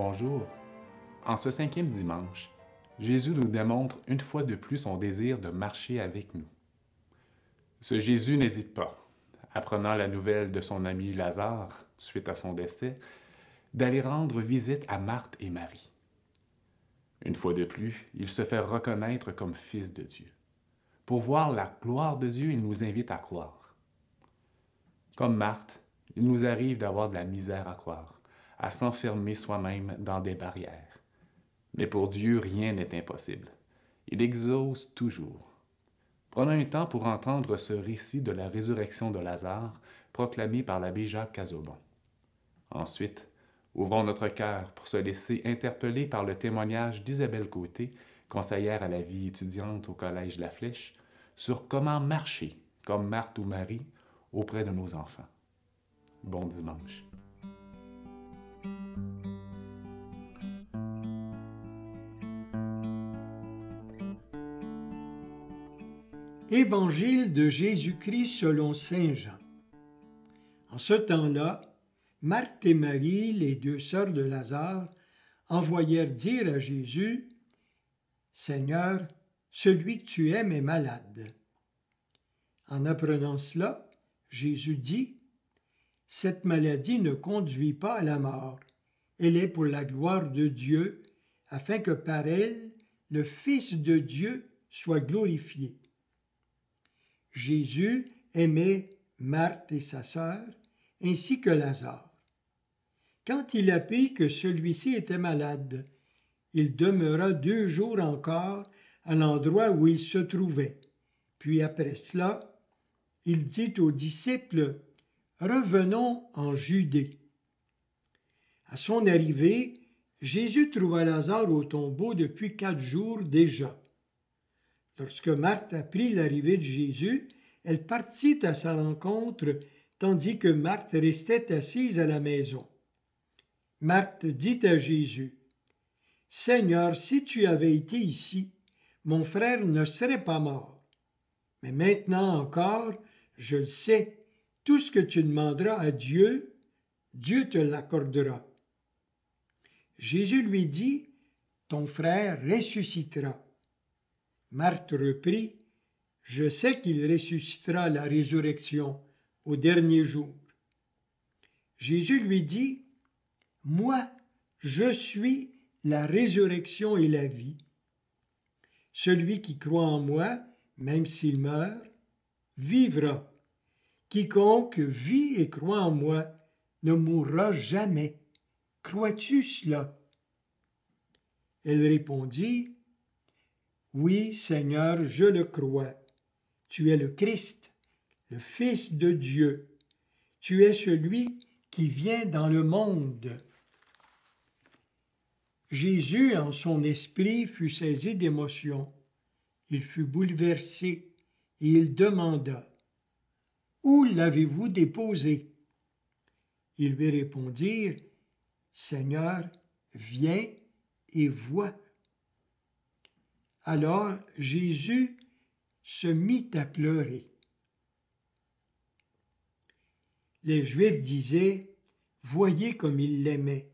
Bonjour. En ce 5e dimanche, Jésus nous démontre une fois de plus son désir de marcher avec nous. Ce Jésus n'hésite pas, apprenant la nouvelle de son ami Lazare, suite à son décès, d'aller rendre visite à Marthe et Marie. Une fois de plus, il se fait reconnaître comme fils de Dieu. Pour voir la gloire de Dieu, il nous invite à croire. Comme Marthe, il nous arrive d'avoir de la misère à croire, à s'enfermer soi-même dans des barrières. Mais pour Dieu, rien n'est impossible. Il exauce toujours. Prenons un temps pour entendre ce récit de la résurrection de Lazare, proclamé par l'abbé Jacques Cazobon. Ensuite, ouvrons notre cœur pour se laisser interpeller par le témoignage d'Isabelle Côté, conseillère à la vie étudiante au Collège La Flèche, sur comment marcher, comme Marthe ou Marie, auprès de nos enfants. Bon dimanche. Évangile de Jésus-Christ selon saint Jean. En ce temps-là, Marthe et Marie, les deux sœurs de Lazare, envoyèrent dire à Jésus, « Seigneur, celui que tu aimes est malade. » En apprenant cela, Jésus dit, « Cette maladie ne conduit pas à la mort. Elle est pour la gloire de Dieu, afin que par elle, le Fils de Dieu soit glorifié. » Jésus aimait Marthe et sa sœur, ainsi que Lazare. Quand il apprit que celui-ci était malade, il demeura 2 jours encore à l'endroit où il se trouvait. Puis après cela, il dit aux disciples, « Revenons en Judée. » À son arrivée, Jésus trouva Lazare au tombeau depuis 4 jours déjà. Lorsque Marthe apprit l'arrivée de Jésus, elle partit à sa rencontre, tandis que Marthe restait assise à la maison. Marthe dit à Jésus, « Seigneur, si tu avais été ici, mon frère ne serait pas mort. Mais maintenant encore, je le sais, tout ce que tu demanderas à Dieu, Dieu te l'accordera. » Jésus lui dit, « Ton frère ressuscitera. » Marthe reprit, « Je sais qu'il ressuscitera à la résurrection au dernier jour. » Jésus lui dit, « Moi, je suis la résurrection et la vie. Celui qui croit en moi, même s'il meurt, vivra. Quiconque vit et croit en moi ne mourra jamais. Crois-tu cela? » Elle répondit, « Oui, Seigneur, je le crois. Tu es le Christ, le Fils de Dieu. Tu es celui qui vient dans le monde. » Jésus, en son esprit, fut saisi d'émotion. Il fut bouleversé et il demanda, « Où l'avez-vous déposé? » Ils lui répondirent, « Seigneur, viens et vois. » Alors Jésus se mit à pleurer. Les Juifs disaient, « Voyez comme il l'aimait. »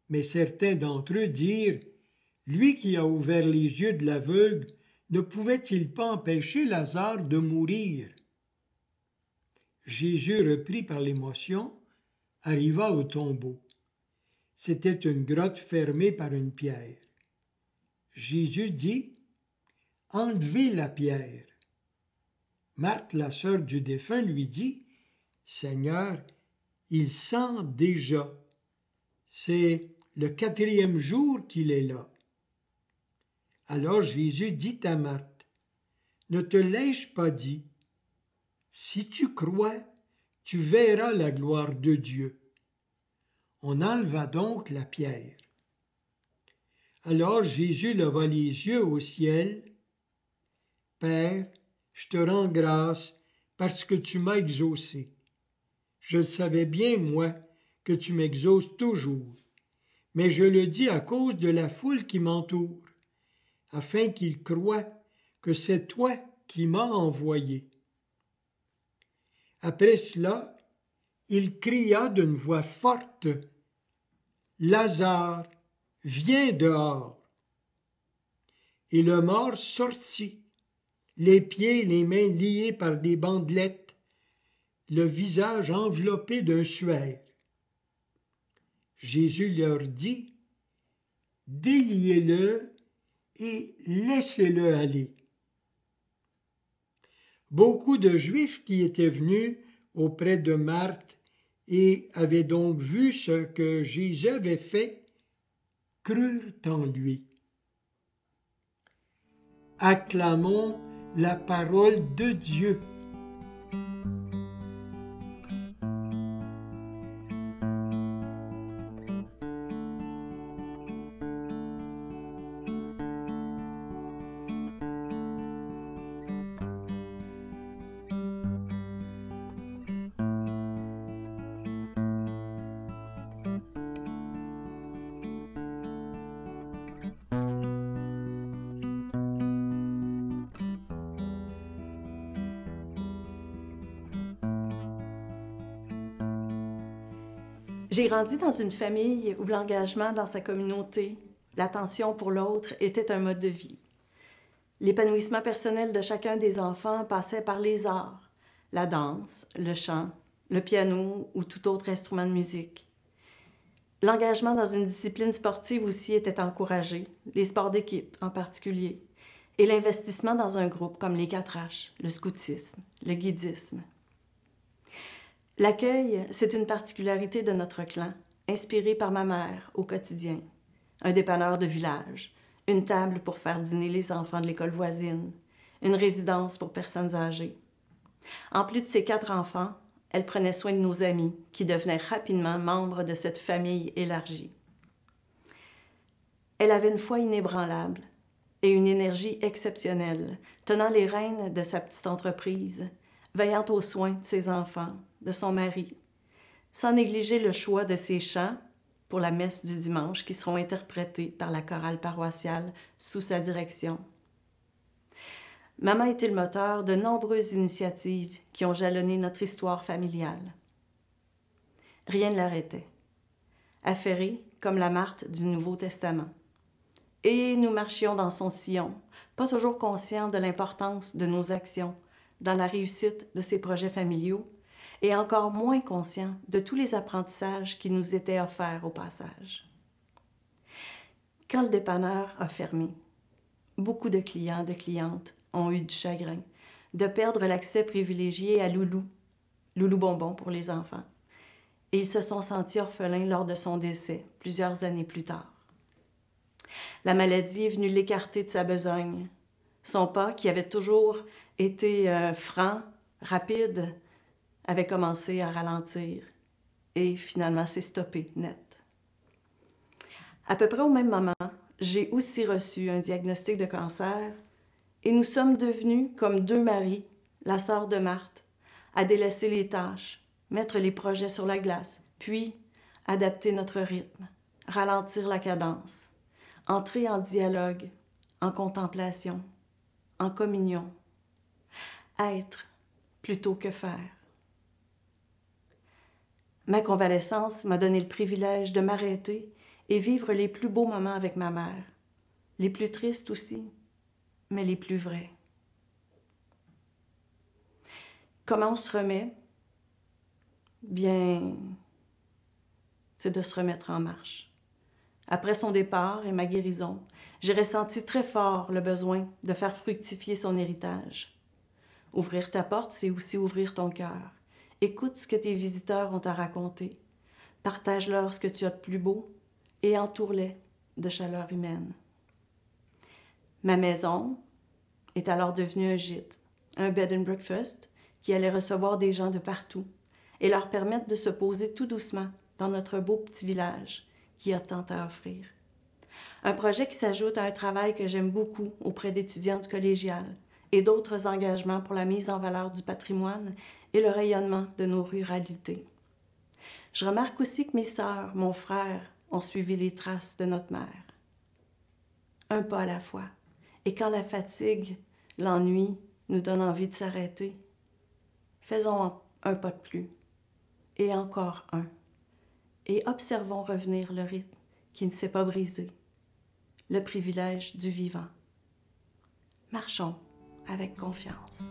Mais certains d'entre eux dirent, « Lui qui a ouvert les yeux de l'aveugle, ne pouvait-il pas empêcher Lazare de mourir? » Jésus, repris par l'émotion, arriva au tombeau. C'était une grotte fermée par une pierre. Jésus dit, « Enlevez la pierre. » Marthe, la sœur du défunt, lui dit, « Seigneur, il sent déjà. C'est le 4e jour qu'il est là. » Alors Jésus dit à Marthe, « Ne te l'ai-je pas dit? Si tu crois, tu verras la gloire de Dieu. » On enleva donc la pierre. Alors Jésus leva les yeux au ciel. « Père, je te rends grâce parce que tu m'as exaucé. Je le savais bien, moi, que tu m'exauces toujours, mais je le dis à cause de la foule qui m'entoure, afin qu'ils croient que c'est toi qui m'as envoyé. » Après cela, il cria d'une voix forte, Lazare, viens dehors. Et le mort sortit, les pieds et les mains liés par des bandelettes, le visage enveloppé d'un suaire. Jésus leur dit, déliez-le et laissez-le aller. Beaucoup de Juifs qui étaient venus auprès de Marthe et avaient donc vu ce que Jésus avait fait, crurent en lui. Acclamons la parole de Dieu. J'ai grandi dans une famille où l'engagement dans sa communauté, l'attention pour l'autre était un mode de vie. L'épanouissement personnel de chacun des enfants passait par les arts, la danse, le chant, le piano ou tout autre instrument de musique. L'engagement dans une discipline sportive aussi était encouragé, les sports d'équipe en particulier, et l'investissement dans un groupe comme les 4H, le scoutisme, le guidisme. L'accueil, c'est une particularité de notre clan, inspirée par ma mère au quotidien. Un dépanneur de village, une table pour faire dîner les enfants de l'école voisine, une résidence pour personnes âgées. En plus de ses 4 enfants, elle prenait soin de nos amis, qui devenaient rapidement membres de cette famille élargie. Elle avait une foi inébranlable et une énergie exceptionnelle, tenant les rênes de sa petite entreprise, veillant aux soins de ses enfants, de son mari, sans négliger le choix de ses chants pour la messe du dimanche qui seront interprétés par la chorale paroissiale sous sa direction. Maman était le moteur de nombreuses initiatives qui ont jalonné notre histoire familiale. Rien ne l'arrêtait. Affairée comme la Marthe du Nouveau Testament. Et nous marchions dans son sillon, pas toujours conscients de l'importance de nos actions dans la réussite de ses projets familiaux et encore moins conscients de tous les apprentissages qui nous étaient offerts au passage. Quand le dépanneur a fermé, beaucoup de clients, de clientes ont eu du chagrin de perdre l'accès privilégié à Loulou, Loulou Bonbon pour les enfants, et ils se sont sentis orphelins lors de son décès, plusieurs années plus tard. La maladie est venue l'écarter de sa besogne. Son pas, qui avait toujours été franc, rapide, avait commencé à ralentir et finalement s'est stoppé net. À peu près au même moment, j'ai aussi reçu un diagnostic de cancer et nous sommes devenus comme 2 maris, la sœur de Marthe, à délaisser les tâches, mettre les projets sur la glace, puis adapter notre rythme, ralentir la cadence, entrer en dialogue, en contemplation, en communion, être plutôt que faire. Ma convalescence m'a donné le privilège de m'arrêter et vivre les plus beaux moments avec ma mère, les plus tristes aussi, mais les plus vrais. Comment on se remet? Bien, c'est de se remettre en marche. Après son départ et ma guérison, j'ai ressenti très fort le besoin de faire fructifier son héritage. Ouvrir ta porte, c'est aussi ouvrir ton cœur. Écoute ce que tes visiteurs ont à raconter. Partage-leur ce que tu as de plus beau et entoure-les de chaleur humaine. Ma maison est alors devenue un gîte, un bed and breakfast qui allait recevoir des gens de partout et leur permettre de se poser tout doucement dans notre beau petit village qui a tant à offrir. Un projet qui s'ajoute à un travail que j'aime beaucoup auprès d'étudiants du collégial et d'autres engagements pour la mise en valeur du patrimoine et le rayonnement de nos ruralités. Je remarque aussi que mes sœurs, mon frère, ont suivi les traces de notre mère. Un pas à la fois. Et quand la fatigue, l'ennui nous donne envie de s'arrêter, faisons un pas de plus. Et encore un. et observons revenir le rythme qui ne s'est pas brisé, le privilège du vivant. Marchons avec confiance.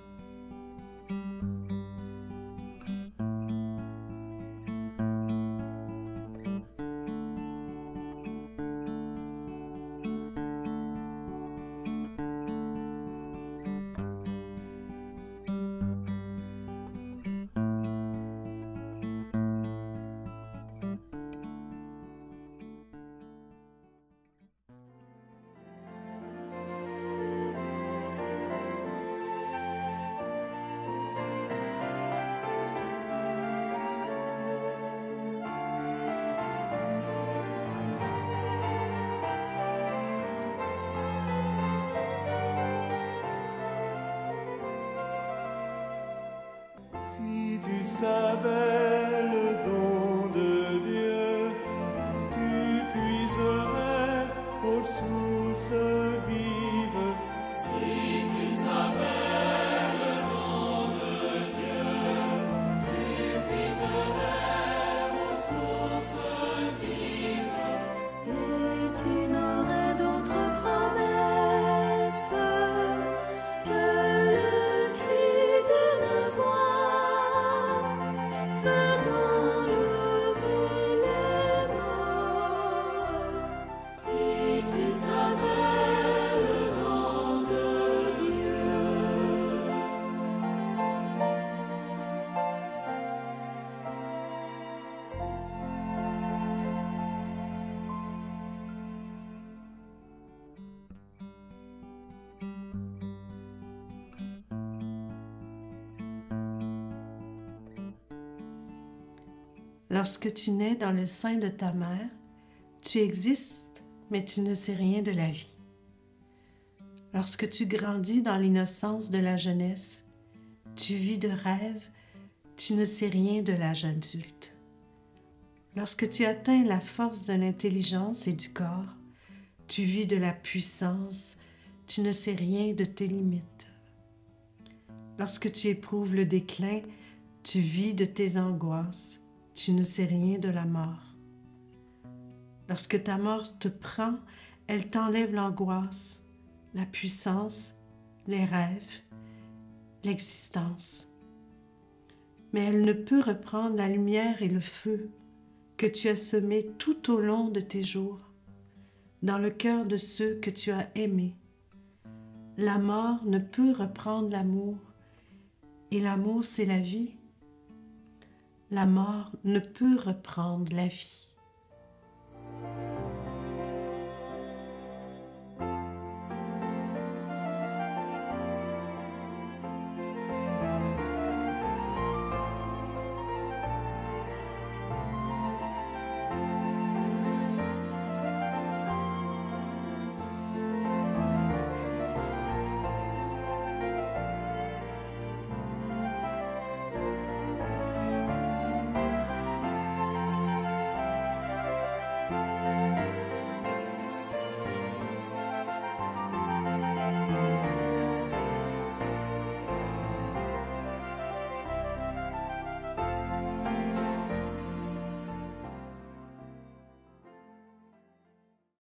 Si tu savais le don de Dieu, tu puiserais aux sources vives. Si tu savais le don de Dieu, tu puiserais aux sources vives. Et tu n'aurais d'autre promesse que le cri d'une voix faisant lever les morts. Si tu savais le don de Dieu. Lorsque tu nais dans le sein de ta mère, tu existes, mais tu ne sais rien de la vie. Lorsque tu grandis dans l'innocence de la jeunesse, tu vis de rêves, tu ne sais rien de l'âge adulte. Lorsque tu atteins la force de l'intelligence et du corps, tu vis de la puissance, tu ne sais rien de tes limites. Lorsque tu éprouves le déclin, tu vis de tes angoisses, tu ne sais rien de la mort. Lorsque ta mort te prend, elle t'enlève l'angoisse, la puissance, les rêves, l'existence. Mais elle ne peut reprendre la lumière et le feu que tu as semés tout au long de tes jours, dans le cœur de ceux que tu as aimés. La mort ne peut reprendre l'amour, et l'amour, c'est la vie. La mort ne peut reprendre la vie.